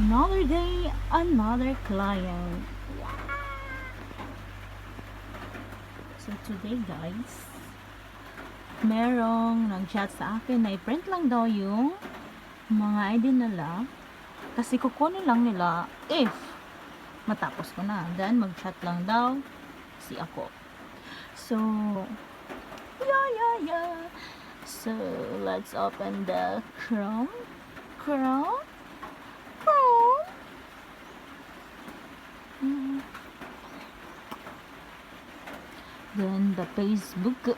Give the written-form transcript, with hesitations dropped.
Another day, another client. So today guys, merong nag-chat sa akin na i-print lang daw yung mga ID nila kasi kukunin lang nila if matapos ko na. Then mag-chat lang daw si ako. So yeah. So let's open the Chrome. Then the Facebook.